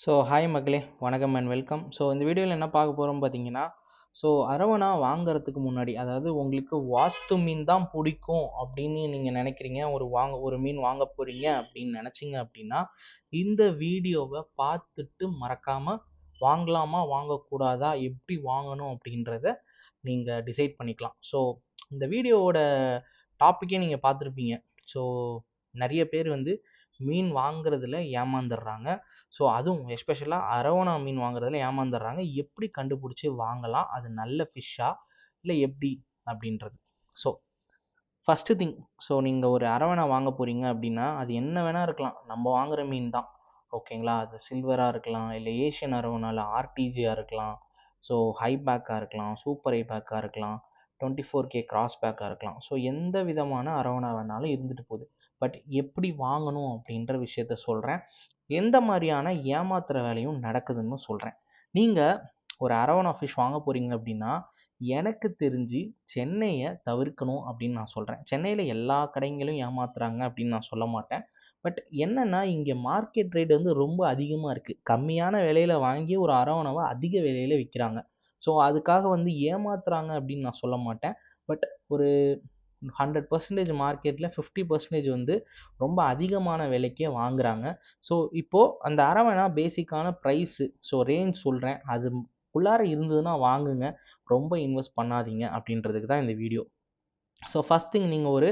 Hi மக்களே, வணக்கம் and welcome. இந்த வீடியோவில் என்ன பார்க்க போகிறோம் பார்த்தீங்கன்னா, அரவணா வாங்குறதுக்கு முன்னாடி, அதாவது உங்களுக்கு வாஸ்து மீன் தான் பிடிக்கும் அப்படின்னு நீங்கள் நினைக்கிறீங்க, ஒரு மீன் வாங்க போகிறீங்க அப்படின்னு நினச்சிங்க அப்படின்னா, இந்த வீடியோவை பார்த்துட்டு மறக்காமல் வாங்கலாமா வாங்கக்கூடாதா, எப்படி வாங்கணும் அப்படின்றத நீங்கள் டிசைட் பண்ணிக்கலாம். இந்த வீடியோவோட டாப்பிக்கே நீங்கள் பார்த்துருப்பீங்க. ஸோ நிறைய பேர் வந்து மீன் வாங்குறதுல ஏமாந்துடுறாங்க. அதுவும் எஸ்பெஷலாக அரவணா மீன் வாங்குறதுல ஏமாந்துடுறாங்க. எப்படி கண்டுபிடிச்சி வாங்கலாம், அது நல்ல ஃபிஷ்ஷா இல்லை எப்படி அப்படின்றது. ஸோ ஃபஸ்ட்டு திங், நீங்கள் ஒரு அரவணா வாங்க போகிறீங்க அப்படின்னா, அது என்ன வேணால் இருக்கலாம், நம்ம வாங்குகிற மீன் தான், ஓகேங்களா? அது சில்வராக இருக்கலாம், இல்லை ஏஷியன் அரவணாவில் ஆர்டிஜியாக இருக்கலாம், ஹை பேக்காக இருக்கலாம், சூப்பர் ஹை பேக்காக இருக்கலாம், 24K கிராஸ் பேக்காக இருக்கலாம். எந்த விதமான அரவணா வேணாலும் இருந்துட்டு போகுது. பட் எப்படி வாங்கணும் அப்படின்ற விஷயத்த சொல்கிறேன். எந்த மாதிரியான ஏமாத்துற வேலையும் நடக்குதுன்னு சொல்கிறேன். நீங்கள் ஒரு அரவணா ஃபிஷ் வாங்க போகிறீங்க அப்படின்னா, எனக்கு தெரிஞ்சு சென்னையை தவிர்க்கணும் அப்படின்னு நான் சொல்கிறேன். சென்னையில் எல்லா கடைங்களும் ஏமாத்துறாங்க அப்படின்னு நான் சொல்ல மாட்டேன். பட் என்னென்னா, இங்கே மார்க்கெட் ரேட் வந்து ரொம்ப அதிகமாக இருக்குது. கம்மியான விலையில் வாங்கி ஒரு அரவணாவை அதிக விலையில் விற்கிறாங்க. அதுக்காக வந்து ஏமாத்துறாங்க அப்படின்னு நான் சொல்ல மாட்டேன். பட் ஒரு 100% மார்க்கெட்டில் 50% வந்து ரொம்ப அதிகமான விலைக்கே வாங்குறாங்க. இப்போது அந்த அரவணா பேசிக்கான ப்ரைஸு, ரேஞ்ச் சொல்கிறேன், அது உள்ளார இருந்ததுன்னா வாங்குங்க, ரொம்ப இன்வெஸ்ட் பண்ணாதீங்க அப்படின்றதுக்கு தான் இந்த வீடியோ. ஃபஸ்ட் திங், நீங்கள் ஒரு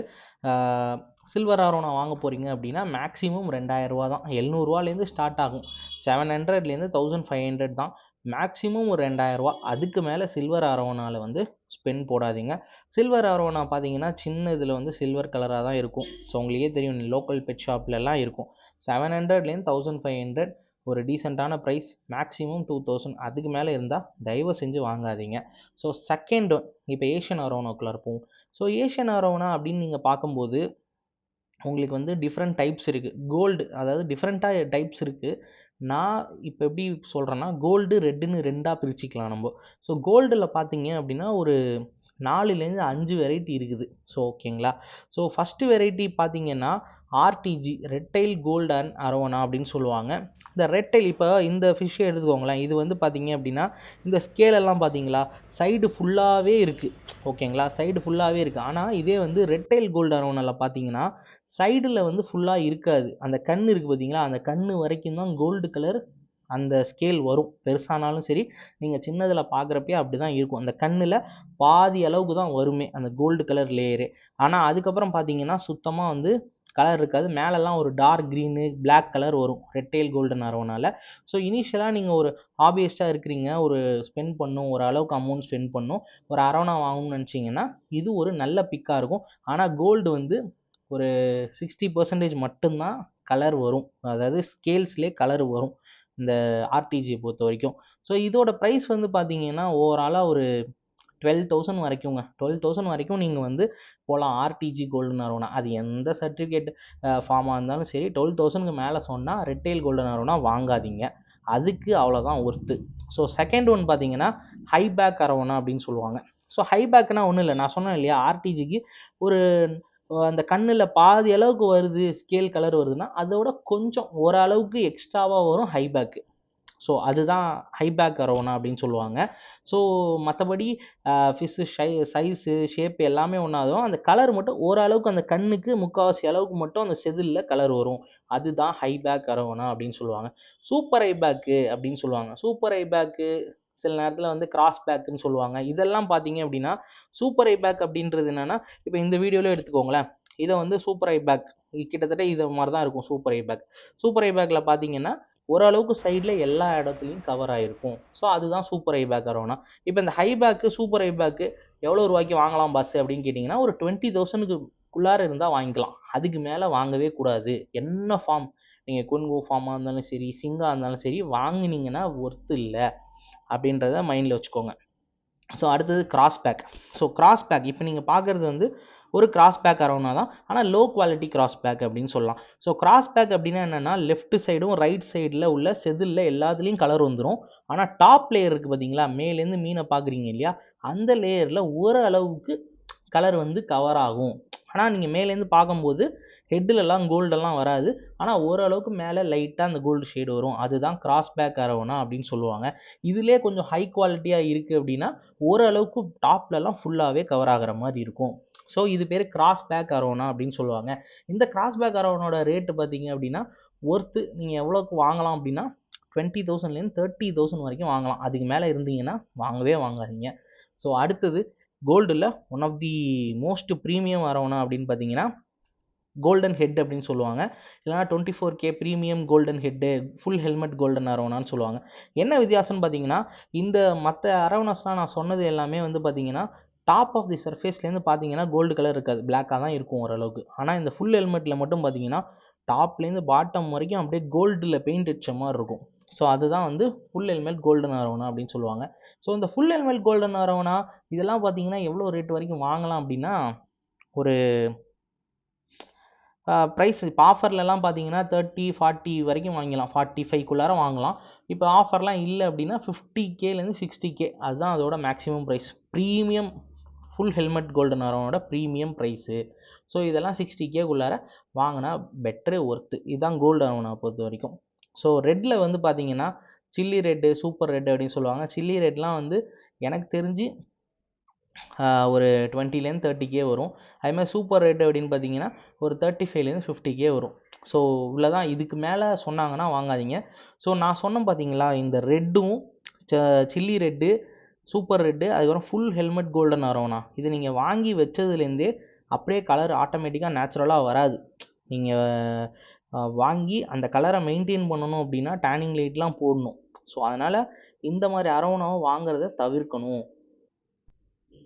சில்வர் அரவணா வாங்க போகிறீங்க அப்படின்னா மேக்ஸிமம் 2000 ரூபா தான். 700 ரூபாலேருந்து ஸ்டார்ட் ஆகும். 700லேருந்து 1500 தான். மேக்ஸிமம் ஒரு 2000 ரூபா. அதுக்கு மேலே சில்வர் அரவணாவில் வந்து ஸ்பெண்ட் போடாதீங்க. சில்வர் அரவணா பார்த்தீங்கன்னா சின்ன இதில் வந்து சில்வர் கலராக தான் இருக்கும். உங்களுக்கே தெரியும், லோக்கல் பெட் ஷாப்லலாம் இருக்கும். 700லேருந்து 1500 ஒரு டீசெண்டான ப்ரைஸ். மேக்ஸிமம் 2000, அதுக்கு மேலே இருந்தால் தயவு செஞ்சு வாங்காதீங்க. செகண்ட், இப்போ ஏஷியன் அரவணாக்குள்ளே இருப்போம். ஏஷியன் அரவணா அப்படின்னு நீங்கள் பார்க்கும்போது உங்களுக்கு வந்து டிஃப்ரெண்ட் டைப்ஸ் இருக்குது. கோல்டு, அதாவது டிஃப்ரெண்ட்டாக டைப்ஸ் இருக்குது. நான் இப்போ எப்படி சொல்கிறேன்னா, கோல்டு ரெட்டுன்னு ரெண்டாக பிரிச்சுக்கலாம் நம்ம. கோல்டில் பார்த்தீங்க அப்படின்னா ஒரு 4லேருந்து 5 வெரைட்டி இருக்குது. ஓகேங்களா? ஃபஸ்ட்டு வெரைட்டி பார்த்தீங்கன்னா ஆர்டிஜி, ரெட்டைல் கோல்டு அண்ட் அரவணா அப்படின்னு சொல்லுவாங்க. இந்த ரெட்டைல், இப்போ இந்த ஃபிஷ்ஷை எடுத்துக்கோங்களேன். இது வந்து பார்த்தீங்க அப்படின்னா இந்த ஸ்கேலெல்லாம் பார்த்தீங்களா சைடு ஃபுல்லாகவே இருக்குது, ஓகேங்களா? சைடு ஃபுல்லாகவே இருக்குது. ஆனால் இதே வந்து ரெட்டைல் கோல்டு அரவணாவில் பார்த்தீங்கன்னா சைடில் வந்து ஃபுல்லாக இருக்காது. அந்த கண் இருக்குது பார்த்தீங்களா, அந்த கண் வரைக்கும் தான் கோல்டு கலர் அந்த ஸ்கேல் வரும். பெருசானாலும் சரி, நீங்கள் சின்னதில் பார்க்குறப்பே அப்படி தான் இருக்கும். அந்த கண்ணில் பாதி அளவுக்கு தான் வருமே அந்த கோல்டு கலர் லேயரு. ஆனால் அதுக்கப்புறம் பார்த்தீங்கன்னா சுத்தமாக வந்து கலர் இருக்காது. மேலெல்லாம் ஒரு டார்க் க்ரீனு, பிளாக் கலர் வரும் ரெட்டைல் கோல்டன் அரவணால. இனிஷியலாக நீங்கள் ஒரு ஹாபியஸ்ட்டாக இருக்கிறீங்க, ஒரு ஸ்பெண்ட் பண்ணும், ஒரு அளவுக்கு அமௌண்ட் ஸ்பெண்ட் பண்ணும், ஒரு அரவணா வாங்கணும்னு நினச்சிங்கன்னா இது ஒரு நல்ல பிக்காக இருக்கும். ஆனால் கோல்டு வந்து ஒரு 60% மட்டும்தான் கலர் வரும், அதாவது ஸ்கேல்ஸ்லேயே கலர் வரும் இந்த ஆர்டிஜியை பொறுத்த வரைக்கும். இதோட ப்ரைஸ் வந்து பார்த்தீங்கன்னா ஓவராலாக ஒரு 12,000 வரைக்குங்க. 12,000 வரைக்கும் நீங்கள் வந்து போகலாம். ஆர்டிஜி கோல்டன் அரவணா, அது எந்த சர்டிஃபிகேட் ஃபார்மாக இருந்தாலும் சரி, 12,000க்கு மேலே சொன்னால் ரெட்டைல் கோல்டன் அரவணா வாங்காதீங்க. அதுக்கு அவ்வளோதான் ஒர்த்து. செகண்ட் ஒன் பார்த்தீங்கன்னா ஹை பேக் அரவணா அப்படின்னு சொல்லுவாங்க. ஹை பேக்னா ஒன்றும் இல்லை, நான் சொன்னேன் இல்லையா, ஆர்டிஜிக்கு ஒரு அந்த கண்ணில் பாதி அளவுக்கு வருது, ஸ்கேல் கலர் வருதுன்னா அதோட கொஞ்சம் ஓரளவுக்கு எக்ஸ்ட்ராவாக வரும் ஹை பேக்கு. அதுதான் ஹை பேக் அரவணா அப்படின்னு சொல்லுவாங்க. மற்றபடி ஃபிஷ்ஷு சைஸு, ஷேப்பு எல்லாமே ஒன்றாதும். அந்த கலர் மட்டும் ஓரளவுக்கு அந்த கண்ணுக்கு முக்கால்வாசி அளவுக்கு மட்டும் அந்த செதிலில் கலர் வரும். அதுதான் ஹை பேக் அரவணா அப்படின்னு சொல்லுவாங்க. சூப்பர் ஹை பேக்கு அப்படின்னு சொல்லுவாங்க. சூப்பர் ஹை பேக்கு சில நேரத்தில் வந்து கிராஸ் பேக்குன்னு சொல்லுவாங்க. இதெல்லாம் பார்த்தீங்க அப்படின்னா சூப்பர் ஹை பேக் அப்படின்றது என்னென்னா, இப்போ இந்த வீடியோவில் எடுத்துக்கோங்களேன், இதை வந்து சூப்பர் ஹை பேக் கிட்டத்தட்ட இது மாதிரி தான் இருக்கும். Super high back, super high பேக்கில் பார்த்தீங்கன்னா ஓரளவுக்கு சைடில் எல்லா இடத்துலையும் கவர் ஆகிருக்கும். அதுதான் சூப்பர் ஹை பேக் அரவணா. இப்போ இந்த high back, super high back எவ்வளோ ரூபாய்க்கு வாங்கலாம் பாஸ் அப்படின்னு கேட்டிங்கன்னா, ஒரு 20,000க்குள்ளார இருந்தால் வாங்கிக்கலாம். அதுக்கு மேலே வாங்கவே கூடாது. என்ன ஃபார்ம், நீங்கள் கொன்கோ ஃபார்மாக இருந்தாலும் சரி, சிங்கா இருந்தாலும் சரி, வாங்கினீங்கன்னா ஒர்த்து இல்லை அப்படின்றத மைண்டில் வச்சுக்கோங்க. அடுத்தது கிராஸ் பேக். கிராஸ் பேக் இப்போ நீங்கள் பார்க்குறது வந்து ஒரு கிராஸ் பேக் அரவணா தான், ஆனால் லோ குவாலிட்டி கிராஸ் பேக் அப்படின்னு சொல்லலாம். கிராஸ் பேக் அப்படின்னா என்னென்னா, லெஃப்ட் சைடும் ரைட் சைடில் உள்ள செதிலில் எல்லாத்துலேயும் கலர் வந்துடும். ஆனால் டாப் லேயர் இருக்குது பார்த்தீங்களா, மேலேருந்து மீனை பார்க்குறீங்க இல்லையா, அந்த லேயரில் ஓரளவுக்கு கலர் வந்து கவர் ஆகும். ஆனால் நீங்கள் மேலேருந்து பார்க்கும்போது ஹெட்டுலலாம் கோல்டெல்லாம் வராது. ஆனால் ஓரளவுக்கு மேலே லைட்டாக அந்த கோல்டு ஷேடு வரும். அதுதான் கிராஸ் பேக் அரவணா அப்படின்னு சொல்லுவாங்க. இதிலே கொஞ்சம் ஹை குவாலிட்டியாக இருக்குது அப்படின்னா ஓரளவுக்கு டாப்லலாம் ஃபுல்லாகவே கவர் ஆகிற மாதிரி இருக்கும். ஸோ இது பேர் கிராஸ் பேக் அரவணா அப்படின்னு சொல்லுவாங்க. இந்த கிராஸ் பேக் அரவணோட ரேட்டு பார்த்தீங்க அப்படின்னா ஒர்த்து நீங்கள் எவ்வளோக்கு வாங்கலாம் அப்படின்னா 20,000லேருந்து 30,000 வரைக்கும் வாங்கலாம். அதுக்கு மேலே இருந்தீங்கன்னா வாங்கவே வாங்காதீங்க. ஸோ அடுத்தது கோல்டில் one of the most premium Aravana அப்படின்னு பார்த்தீங்கன்னா கோல்டன் ஹெட் அப்படின்னு சொல்லுவாங்க. இல்லைனா 24K premium golden head, full helmet golden அரவணான்னு சொல்லுவாங்க. என்ன வித்தியாசம்னு பார்த்தீங்கன்னா இந்த மற்ற அரவணாஸ்லாம் நான் சொன்னது எல்லாமே வந்து பார்த்தீங்கன்னா டாப் ஆஃப் தி சர்ஃபேஸ்லேருந்து பார்த்தீங்கன்னா கோல்டு கலர் இருக்காது, பிளாக்காக தான் இருக்கும் ஓரளவுக்கு. ஆனால் இந்த ஃபுல் ஹெல்மெட்டில் மட்டும் பார்த்தீங்கன்னா டாப்லேருந்து பாட்டம் வரைக்கும் அப்படியே கோல்டில் பெயிண்ட் அடிச்ச மாதிரி இருக்கும். ஸோ அதுதான் வந்து ஃபுல் ஹெல்மெட் கோல்டன் அரவணா அப்படின்னு சொல்லுவாங்க. ஸோ இந்த ஃபுல் ஹெல்மெட் கோல்டன் அரவணா இதெல்லாம் பார்த்தீங்கன்னா எவ்வளோ ரேட் வரைக்கும் வாங்கலாம் அப்படின்னா ஒரு ப்ரைஸ் இப்போ ஆஃபர்லலாம் பார்த்தீங்கன்னா 30, 40 வரைக்கும் வாங்கிக்கலாம். 45க்குள்ளார வாங்கலாம். இப்போ ஆஃபர்லாம் இல்லை அப்படின்னா 50Kலேருந்து 60K அதுதான் அதோட maximum price. Premium full helmet golden அரவணோட ப்ரீமியம் ப்ரைஸு. ஸோ இதெல்லாம் 60Kக்குள்ளார வாங்கினா பெட்ரு, ஒர்த்து. இதுதான் கோல்டு அரவணா பொறுத்த வரைக்கும். ஸோ ரெட்டில் வந்து பார்த்தீங்கன்னா சில்லி ரெட்டு, சூப்பர் ரெட்டு அப்படின்னு சொல்லுவாங்க. சில்லி ரெட்லாம் வந்து எனக்கு தெரிஞ்சு ஒரு 20லேருந்து 30K வரும். அதேமாதிரி சூப்பர் ரெட் அப்படின்னு பார்த்தீங்கன்னா ஒரு 35லேருந்து 50K வரும். ஸோ இவ்வளோ தான். இதுக்கு மேலே சொன்னாங்கன்னா வாங்காதீங்க. ஸோ நான் சொன்னேன் பார்த்தீங்களா இந்த ரெட்டும் சில்லி ரெட்டு, சூப்பர் ரெட்டு, அதுக்கப்புறம் ஃபுல் ஹெல்மெட் கோல்டன் அரவணா இது நீங்கள் வாங்கி வச்சதுலேருந்தே அப்படியே கலர் ஆட்டோமேட்டிக்காக நேச்சுரலாக வராது. நீங்கள் வாங்கி அந்த கலரை மெயின்டைன் பண்ணணும் அப்படின்னா டேனிங் லைட்லாம் போடணும். ஸோ அதனால் இந்த மாதிரி அரவணாவை வாங்குறத தவிர்க்கணும்.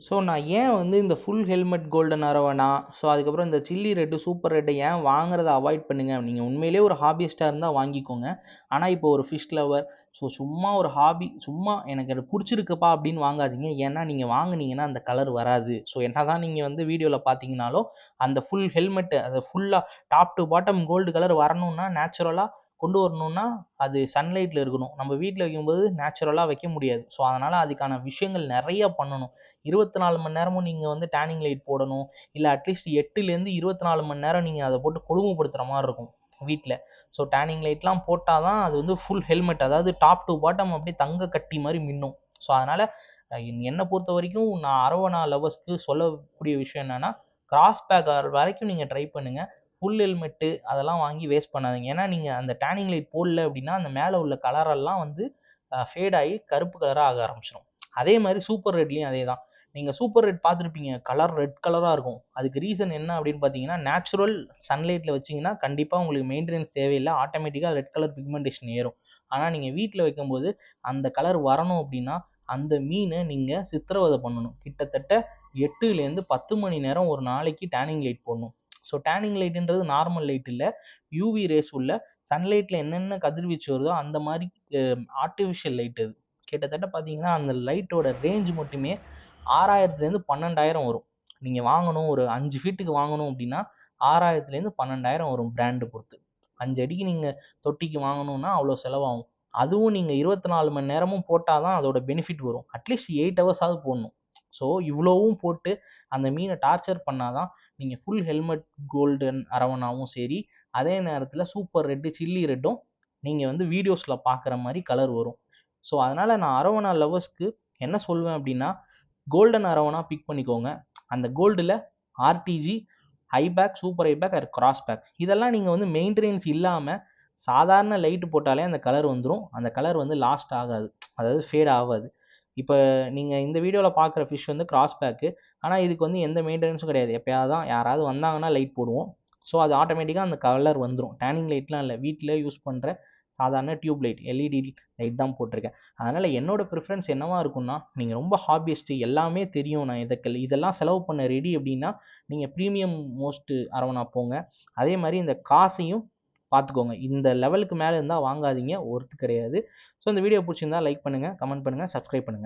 ஸோ நான் ஏன் வந்து இந்த full helmet golden arowana, so அதுக்கப்புறம் இந்த சில்லி ரெட்டு, சூப்பர் ரெட்டை ஏன் வாங்குறத அவாய்ட் பண்ணுங்க. நீங்கள் உண்மையிலே ஒரு ஹாபிஸ்ட்டாக இருந்தால் வாங்கிக்கோங்க. ஆனால் இப்போ ஒரு ஃபிஷ் லவர், ஸோ சும்மா ஒரு ஹாபி, சும்மா எனக்கு அது பிடிச்சிருக்குப்பா அப்படின்னு வாங்காதீங்க. ஏன்னா நீங்கள் வாங்குனீங்கன்னா அந்த கலர் வராது. ஸோ என்ன தான் நீங்கள் வந்து வீடியோவில் பார்த்தீங்கனாலும் அந்த ஃபுல் ஹெல்மெட்டு அதை ஃபுல்லாக top to bottom gold colour வரணும்னா நேச்சுரலாக கொண்டு வரணும்னா அது சன்லைட்டில் இருக்கணும். நம்ம வீட்டில் வைக்கும்போது நேச்சுரலாக வைக்க முடியாது. ஸோ அதனால் அதுக்கான விஷயங்கள் நிறைய பண்ணணும். 24 மணி நேரமும் நீங்கள் வந்து டேனிங் லைட் போடணும். இல்லை அட்லீஸ்ட் 8லேருந்து 24 மணி நேரம் நீங்கள் அதை போட்டு கொடுமைப்படுத்துகிற மாதிரி இருக்கும் வீட்டில். ஸோ டேனிங் லைட்லாம் போட்டால் தான் அது வந்து ஃபுல் ஹெல்மெட், அதாவது டாப் டு பாட்டம் அப்படியே தங்க கட்டி மாதிரி மின்னும். ஸோ அதனால் என்னை பொறுத்த வரைக்கும் நான் அரவணா லவர்ஸ்க்கு சொல்லக்கூடிய விஷயம் என்னென்னா கிராஸ் பேக் வரைக்கும் நீங்கள் ட்ரை பண்ணுங்கள். ஃபுல் ஹெல்மெட்டு அதெல்லாம் வாங்கி வேஸ்ட் பண்ணாதீங்க. ஏன்னா நீங்கள் அந்த டேனிங் லைட் போடல அப்படின்னா அந்த மேலே உள்ள கலரெல்லாம் வந்து ஃபேட் ஆகி கருப்பு கலராக ஆக ஆரம்பிச்சிடும். அதே மாதிரி சூப்பர் ரெட்லேயும் அதே தான். நீங்கள் சூப்பர் ரெட் பார்த்துருப்பீங்க, கலர் ரெட் கலராக இருக்கும். அதுக்கு ரீசன் என்ன அப்படின்னு பார்த்தீங்கன்னா நேச்சுரல் சன்லைட்டில் வச்சிங்கன்னா கண்டிப்பாக உங்களுக்கு மெயின்டெனன்ஸ் தேவையில்லை, ஆட்டோமேட்டிக்காக ரெட் கலர் பிக்மெண்டேஷன் ஏறும். ஆனால் நீங்கள் வீட்டில் வைக்கும்போது அந்த கலர் வரணும் அப்படின்னா அந்த மீனை நீங்கள் சித்திரவதை பண்ணணும். கிட்டத்தட்ட 8லேருந்து 10 மணி நேரம் ஒரு நாளைக்கு டேனிங் லைட் போடணும். ஸோ டேனிங் லைட்டுன்றது நார்மல் லைட் இல்லை, யூவி ரேஸ் உள்ள சன்லைட்டில் என்னென்ன கதிர்வீச்சு வருதோ அந்த மாதிரி ஆர்டிஃபிஷியல் லைட் அது. கிட்டத்தட்ட பார்த்தீங்கன்னா அந்த லைட்டோட ரேஞ்ச் மட்டுமே 6000லேருந்து 12,000 வரும். நீங்கள் வாங்கணும் ஒரு 5 ஃபீட்டுக்கு வாங்கணும் அப்படின்னா 6000லேருந்து 12,000 வரும் பிராண்டு பொறுத்து. 5 அடிக்கு நீங்கள் தொட்டிக்கு வாங்கணும்னா அவ்வளோ செலவாகும். அதுவும் நீங்கள் 24 மணி நேரமும் போட்டால் தான் அதோட பெனிஃபிட் வரும். அட்லீஸ்ட் 8 ஹவர்ஸாவது போடணும். ஸோ இவ்வளோவும் போட்டு அந்த மீனை டார்ச்சர் பண்ணாதான் நீங்கள் ஃபுல் ஹெல்மெட் கோல்டன் அரவணாவும் சரி, அதே நேரத்தில் சூப்பர் ரெட்டு, சில்லி ரெட்டும் நீங்கள் வந்து வீடியோஸில் பார்க்குற மாதிரி கலர் வரும். ஸோ அதனால் நான் அரவணா லவர்ஸ்க்கு என்ன சொல்வேன் அப்படின்னா கோல்டன் அரவணா பிக் பண்ணிக்கோங்க. அந்த கோல்டில் RTG, high back, super high back or cross back இதெல்லாம் நீங்கள் வந்து மெயின்டெனன்ஸ் இல்லாமல் சாதாரண லைட்டு போட்டாலே அந்த கலர் வந்துடும். அந்த கலர் வந்து லாஸ்ட் ஆகாது, அதாவது ஃபேட் ஆகாது. இப்போ நீங்கள் இந்த வீடியோவில் பார்க்குற ஃபிஷ் வந்து கிராஸ் பேக்கு. ஆனால் இதுக்கு வந்து எந்த மெயின்டெனன்ஸும் கிடையாது. எப்போயாவது தான் யாராவது வந்தாங்கன்னா லைட் போடுவோம். ஸோ அது ஆட்டோமேட்டிக்காக அந்த கலர் வந்துடும். டேனிங் லைட்லாம் இல்லை, வீட்டில் யூஸ் பண்ணுற சாதாரண டியூப் லைட், எல்இடி லைட் தான் போட்டிருக்கேன். அதனால் என்னோடய ப்ரிஃபரன்ஸ் என்னவாக இருக்குன்னா நீங்கள் ரொம்ப ஹாபியஸ்ட்டு, எல்லாமே தெரியும், நான் இதெல்லாம் செலவு பண்ண ரெடி அப்படின்னா நீங்கள் ப்ரீமியம் மோஸ்ட்டு அரவணா போங்க. அதே மாதிரி இந்த காசையும் பார்த்துக்கோங்க. இந்த லெவலுக்கு மேலே இருந்தால் வாங்காதீங்க, ஒர்த்து கிடையாது. ஸோ இந்த வீடியோ பிடிச்சிருந்தா லைக் பண்ணுங்கள், கமெண்ட் பண்ணுங்கள், சப்ஸ்கிரைப் பண்ணுங்கள்.